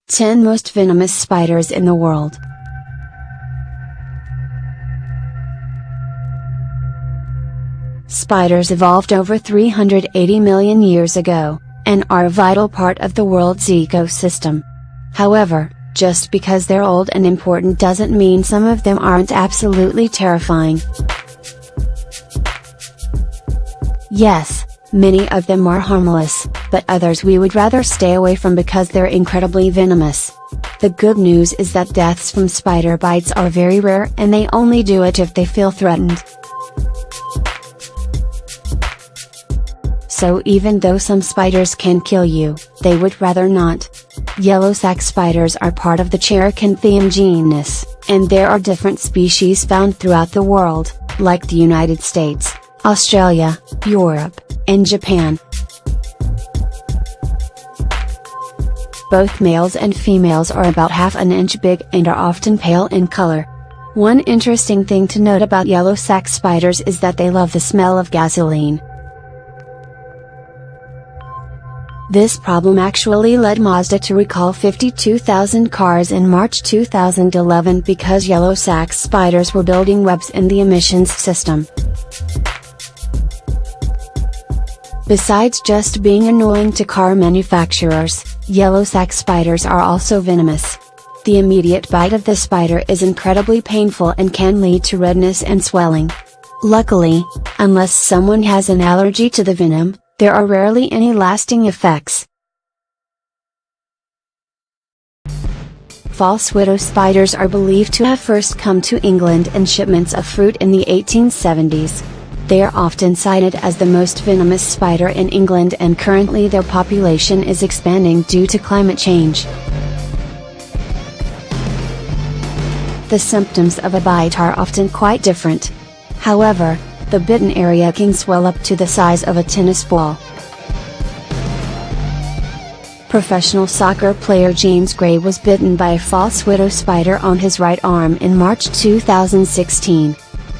Ten most venomous spiders in the world. Spiders evolved over 380 million years ago, and are a vital part of the world's ecosystem. However, just because they're old and important doesn't mean some of them aren't absolutely terrifying. Yes, many of them are harmless, but others we would rather stay away from because they're incredibly venomous. The good news is that deaths from spider bites are very rare and they only do it if they feel threatened. So even though some spiders can kill you, they would rather not. Yellow sac spiders are part of the Cheracanthium genus, and there are different species found throughout the world, like the United States, Australia, Europe, and Japan. Both males and females are about half an inch big and are often pale in color. One interesting thing to note about yellow sac spiders is that they love the smell of gasoline. This problem actually led Mazda to recall 52,000 cars in March 2011 because yellow sac spiders were building webs in the emissions system. Besides just being annoying to car manufacturers, yellow sac spiders are also venomous. The immediate bite of the spider is incredibly painful and can lead to redness and swelling. Luckily, unless someone has an allergy to the venom, there are rarely any lasting effects. False widow spiders are believed to have first come to England in shipments of fruit in the 1870s. They are often cited as the most venomous spider in England, and currently their population is expanding due to climate change. The symptoms of a bite are often quite different. However, the bitten area can swell up to the size of a tennis ball. Professional soccer player James Gray was bitten by a false widow spider on his right arm in March 2016.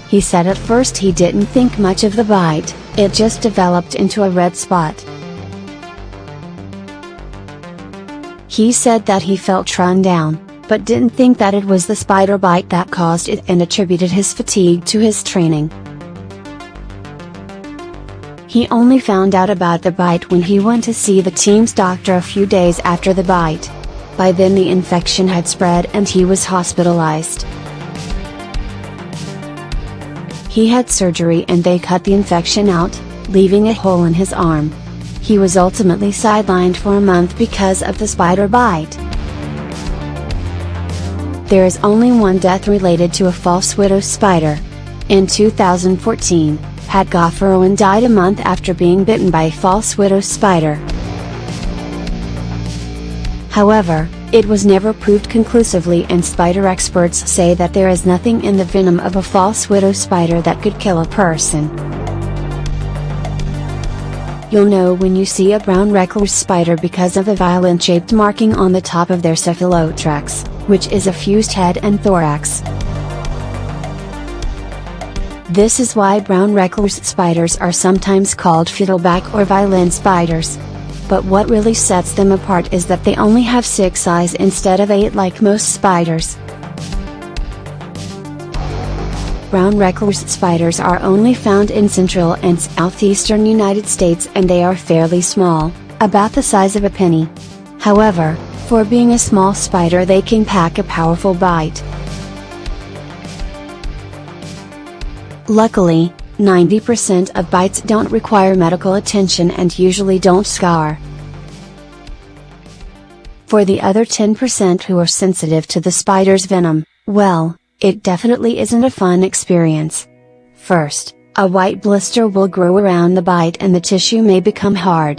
He said at first he didn't think much of the bite, it just developed into a red spot. He said that he felt run down, but didn't think that it was the spider bite that caused it, and attributed his fatigue to his training. He only found out about the bite when he went to see the team's doctor a few days after the bite. By then the infection had spread and he was hospitalized. He had surgery and they cut the infection out, leaving a hole in his arm. He was ultimately sidelined for a month because of the spider bite. There is only one death related to a false widow spider. In 2014, Pat Gofferowen died a month after being bitten by a false widow spider. However, it was never proved conclusively, and spider experts say that there is nothing in the venom of a false widow spider that could kill a person. You'll know when you see a brown recluse spider because of the violin-shaped marking on the top of their cephalothorax, which is a fused head and thorax. This is why brown recluse spiders are sometimes called fiddleback or violin spiders. But what really sets them apart is that they only have 6 eyes instead of 8 like most spiders. Brown recluse spiders are only found in central and southeastern United States, and they are fairly small, about the size of a penny. However, for being a small spider they can pack a powerful bite. Luckily, 90% of bites don't require medical attention and usually don't scar. For the other 10% who are sensitive to the spider's venom, well, it definitely isn't a fun experience. First, a white blister will grow around the bite and the tissue may become hard.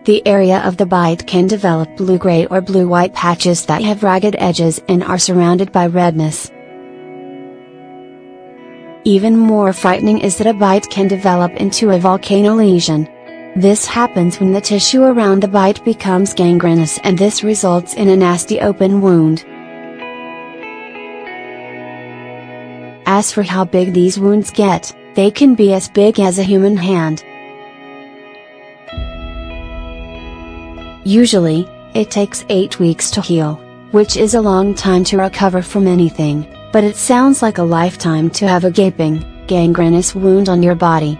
The area of the bite can develop blue-gray or blue-white patches that have ragged edges and are surrounded by redness. Even more frightening is that a bite can develop into a volcano lesion. This happens when the tissue around the bite becomes gangrenous, and this results in a nasty open wound. As for how big these wounds get, they can be as big as a human hand. Usually, it takes 8 weeks to heal, which is a long time to recover from anything, but it sounds like a lifetime to have a gaping, gangrenous wound on your body.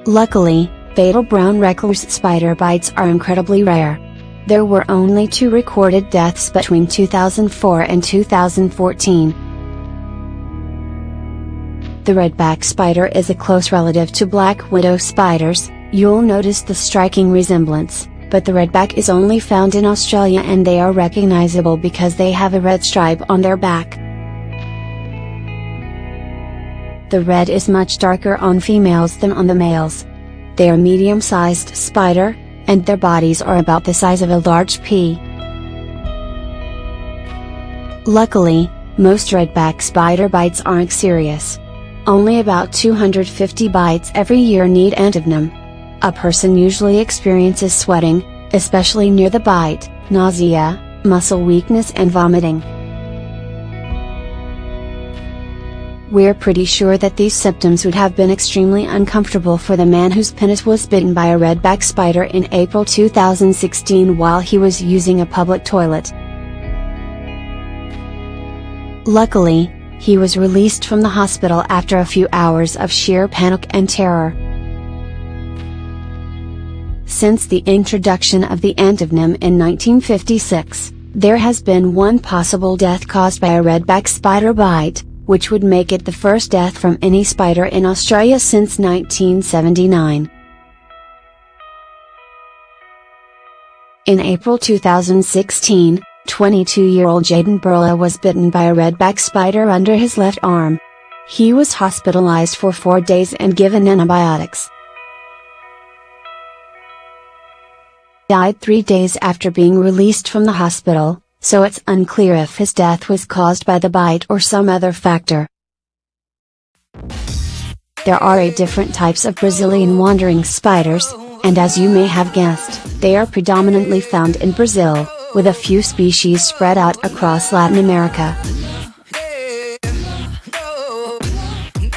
Luckily, fatal brown recluse spider bites are incredibly rare. There were only 2 recorded deaths between 2004 and 2014. The redback spider is a close relative to black widow spiders. You'll notice the striking resemblance, but the redback is only found in Australia and they are recognizable because they have a red stripe on their back. The red is much darker on females than on the males. They are medium-sized spider, and their bodies are about the size of a large pea. Luckily, most redback spider bites aren't serious. Only about 250 bites every year need antivenom. A person usually experiences sweating, especially near the bite, nausea, muscle weakness and vomiting. We're pretty sure that these symptoms would have been extremely uncomfortable for the man whose penis was bitten by a redback spider in April 2016 while he was using a public toilet. Luckily, he was released from the hospital after a few hours of sheer panic and terror. Since the introduction of the antivenom in 1956, there has been one possible death caused by a redback spider bite, which would make it the first death from any spider in Australia since 1979. In April 2016, 22-year-old Jaden Burla was bitten by a redback spider under his left arm. He was hospitalized for 4 days and given antibiotics. Died 3 days after being released from the hospital, so it's unclear if his death was caused by the bite or some other factor. There are 8 different types of Brazilian wandering spiders, and as you may have guessed, they are predominantly found in Brazil, with a few species spread out across Latin America.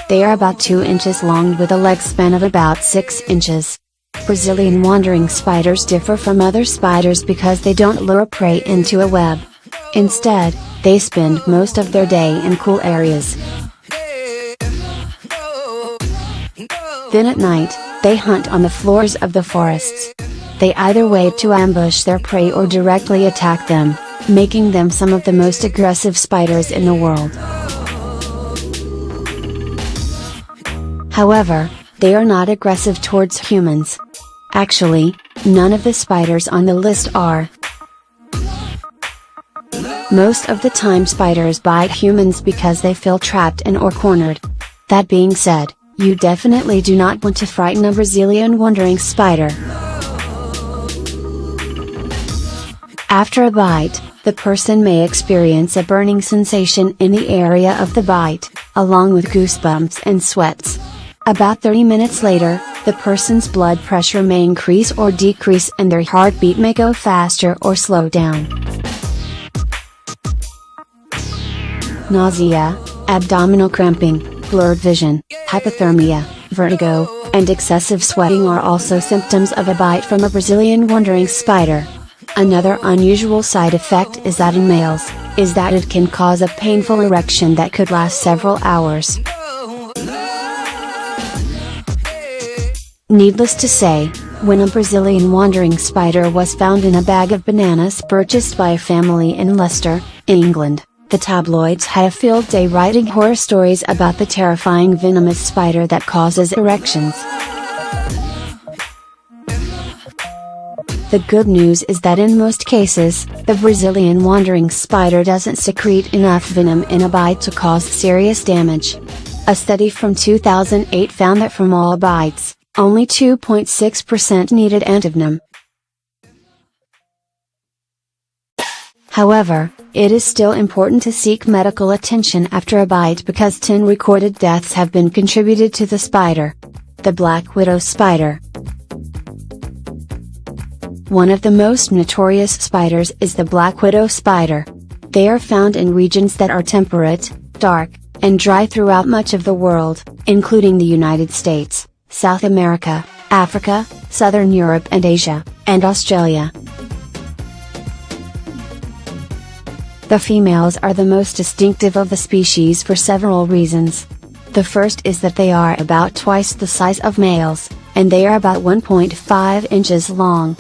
They are about 2 inches long with a leg span of about 6 inches. Brazilian wandering spiders differ from other spiders because they don't lure prey into a web. Instead, they spend most of their day in cool areas. Then at night, they hunt on the floors of the forests. They either wait to ambush their prey or directly attack them, making them some of the most aggressive spiders in the world. However, they are not aggressive towards humans. Actually, none of the spiders on the list are. Most of the time spiders bite humans because they feel trapped and or cornered. That being said, you definitely do not want to frighten a Brazilian wandering spider. After a bite, the person may experience a burning sensation in the area of the bite, along with goosebumps and sweats. About 30 minutes later, the person's blood pressure may increase or decrease and their heartbeat may go faster or slow down. Nausea, abdominal cramping, blurred vision, hypothermia, vertigo, and excessive sweating are also symptoms of a bite from a Brazilian wandering spider. Another unusual side effect is that in males, is that it can cause a painful erection that could last several hours. Needless to say, when a Brazilian wandering spider was found in a bag of bananas purchased by a family in Leicester, England, the tabloids had a field day writing horror stories about the terrifying venomous spider that causes erections. The good news is that in most cases, the Brazilian wandering spider doesn't secrete enough venom in a bite to cause serious damage. A study from 2008 found that from all bites, only 2.6% needed antivenom. However, it is still important to seek medical attention after a bite because 10 recorded deaths have been contributed to the spider. The black widow spider. One of the most notorious spiders is the black widow spider. They are found in regions that are temperate, dark, and dry throughout much of the world, including the United States, South America, Africa, Southern Europe and Asia, and Australia. The females are the most distinctive of the species for several reasons. The first is that they are about twice the size of males, and they are about 1.5 inches long.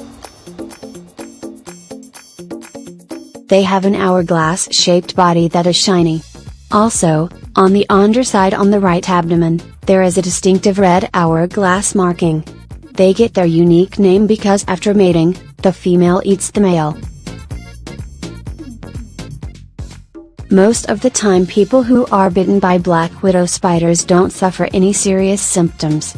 They have an hourglass-shaped body that is shiny. Also, on the underside on the right abdomen, there is a distinctive red hourglass marking. They get their unique name because after mating, the female eats the male. Most of the time people who are bitten by black widow spiders don't suffer any serious symptoms.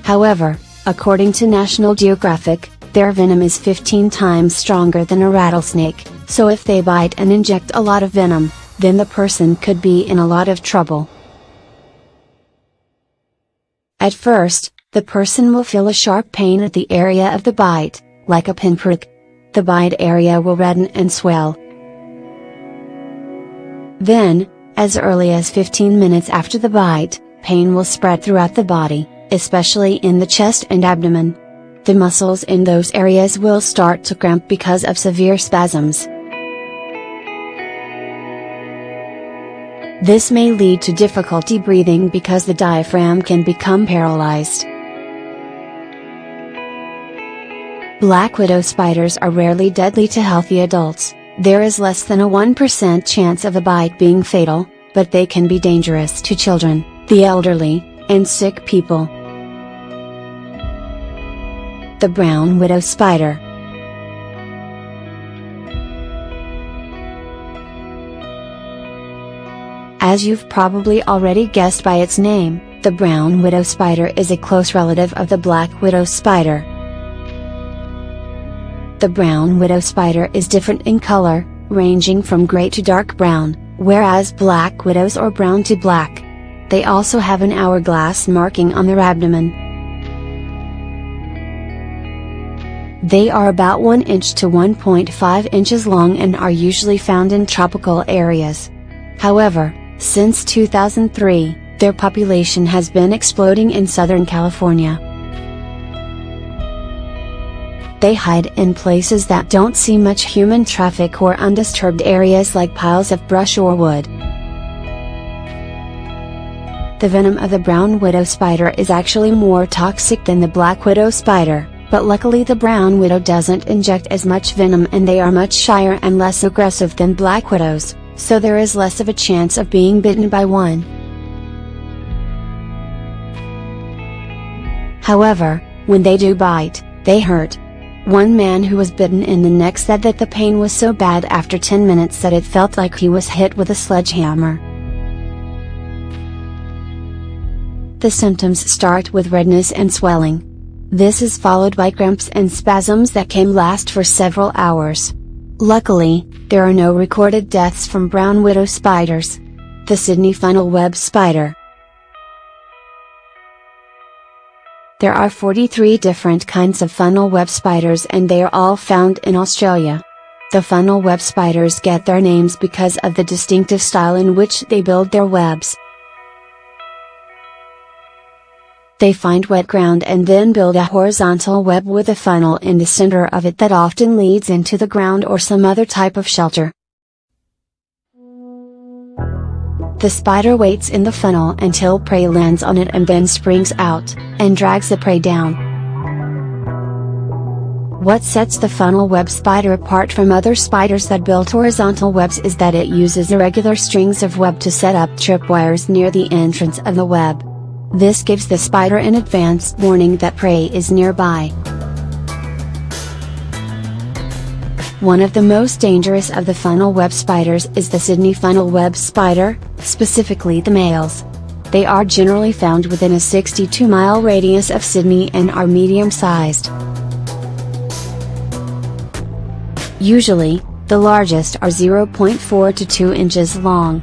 However, according to National Geographic, their venom is 15 times stronger than a rattlesnake, so if they bite and inject a lot of venom, then the person could be in a lot of trouble. At first, the person will feel a sharp pain at the area of the bite, like a pinprick. The bite area will redden and swell. Then, as early as 15 minutes after the bite, pain will spread throughout the body, especially in the chest and abdomen. The muscles in those areas will start to cramp because of severe spasms. This may lead to difficulty breathing because the diaphragm can become paralyzed. Black widow spiders are rarely deadly to healthy adults. There is less than a 1% chance of a bite being fatal, but they can be dangerous to children, the elderly, and sick people. The brown widow spider. As you've probably already guessed by its name, the brown widow spider is a close relative of the black widow spider. The brown widow spider is different in color, ranging from gray to dark brown, whereas black widows are brown to black. They also have an hourglass marking on their abdomen. They are about 1 inch to 1.5 inches long and are usually found in tropical areas. However, since 2003, their population has been exploding in Southern California. They hide in places that don't see much human traffic or undisturbed areas like piles of brush or wood. The venom of the brown widow spider is actually more toxic than the black widow spider, but luckily the brown widow doesn't inject as much venom and they are much shyer and less aggressive than black widows, so there is less of a chance of being bitten by one. However, when they do bite, they hurt. One man who was bitten in the neck said that the pain was so bad after 10 minutes that it felt like he was hit with a sledgehammer. The symptoms start with redness and swelling. This is followed by cramps and spasms that can last for several hours. Luckily, there are no recorded deaths from brown widow spiders. The Sydney funnel web spider. There are 43 different kinds of funnel web spiders and they are all found in Australia. The funnel web spiders get their names because of the distinctive style in which they build their webs. They find wet ground and then build a horizontal web with a funnel in the center of it that often leads into the ground or some other type of shelter. The spider waits in the funnel until prey lands on it and then springs out, and drags the prey down. What sets the funnel web spider apart from other spiders that build horizontal webs is that it uses irregular strings of web to set up tripwires near the entrance of the web. This gives the spider an advance warning that prey is nearby. One of the most dangerous of the funnel web spiders is the Sydney funnel web spider, specifically the males. They are generally found within a 62-mile radius of Sydney and are medium-sized. Usually, the largest are 0.4 to 2 inches long.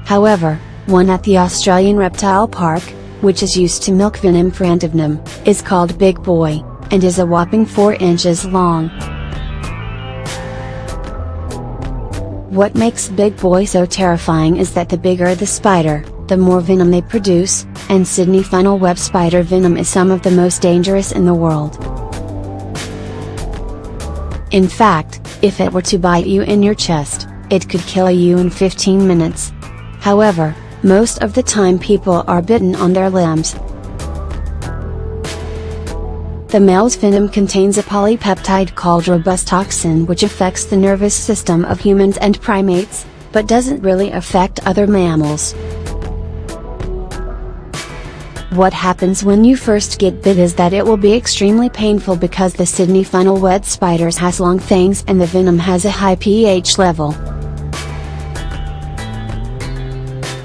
However, one at the Australian Reptile Park, which is used to milk venom for antivenom, is called Big Boy, and is a whopping 4 inches long. What makes big boy so terrifying is that the bigger the spider, the more venom they produce, and Sydney funnel web spider venom is some of the most dangerous in the world. In fact, if it were to bite you in your chest, it could kill you in 15 minutes. However, most of the time people are bitten on their limbs. The male's venom contains a polypeptide called robustoxin, which affects the nervous system of humans and primates, but doesn't really affect other mammals. What happens when you first get bit is that it will be extremely painful because the Sydney funnel web spider has long fangs and the venom has a high pH level.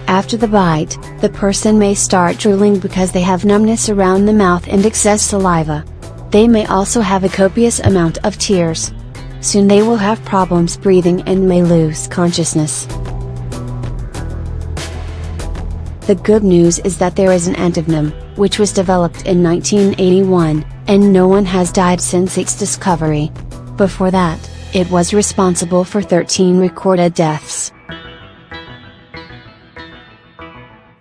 After the bite, the person may start drooling because they have numbness around the mouth and excess saliva. They may also have a copious amount of tears. Soon they will have problems breathing and may lose consciousness. The good news is that there is an antivenom, which was developed in 1981, and no one has died since its discovery. Before that, it was responsible for 13 recorded deaths.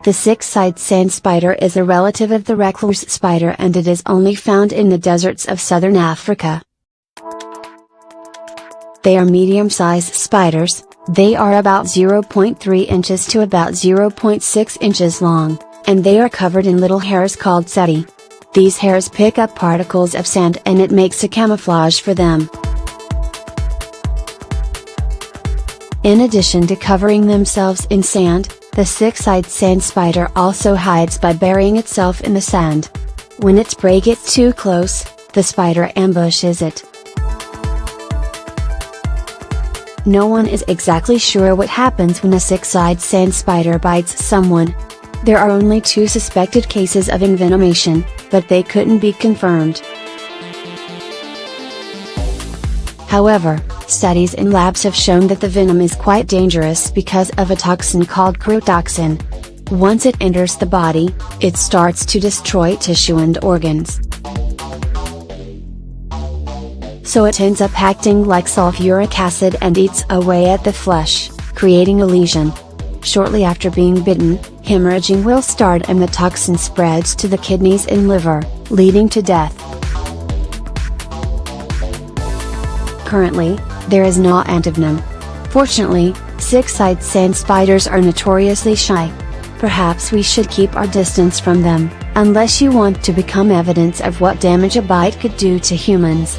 The six-sided sand spider is a relative of the recluse spider and it is only found in the deserts of southern Africa. They are medium-sized spiders. They are about 0.3 inches to about 0.6 inches long, and they are covered in little hairs called setae. These hairs pick up particles of sand and it makes a camouflage for them. In addition to covering themselves in sand, the six-sided sand spider also hides by burying itself in the sand. When its prey gets too close, the spider ambushes it. No one is exactly sure what happens when a six-sided sand spider bites someone. There are only 2 suspected cases of envenomation, but they couldn't be confirmed. However, studies in labs have shown that the venom is quite dangerous because of a toxin called cryotoxin. Once it enters the body, it starts to destroy tissue and organs. So it ends up acting like sulfuric acid and eats away at the flesh, creating a lesion. Shortly after being bitten, hemorrhaging will start and the toxin spreads to the kidneys and liver, leading to death. Currently, there is no antivenom. Fortunately, six-sided sand spiders are notoriously shy. Perhaps we should keep our distance from them, unless you want to become evidence of what damage a bite could do to humans.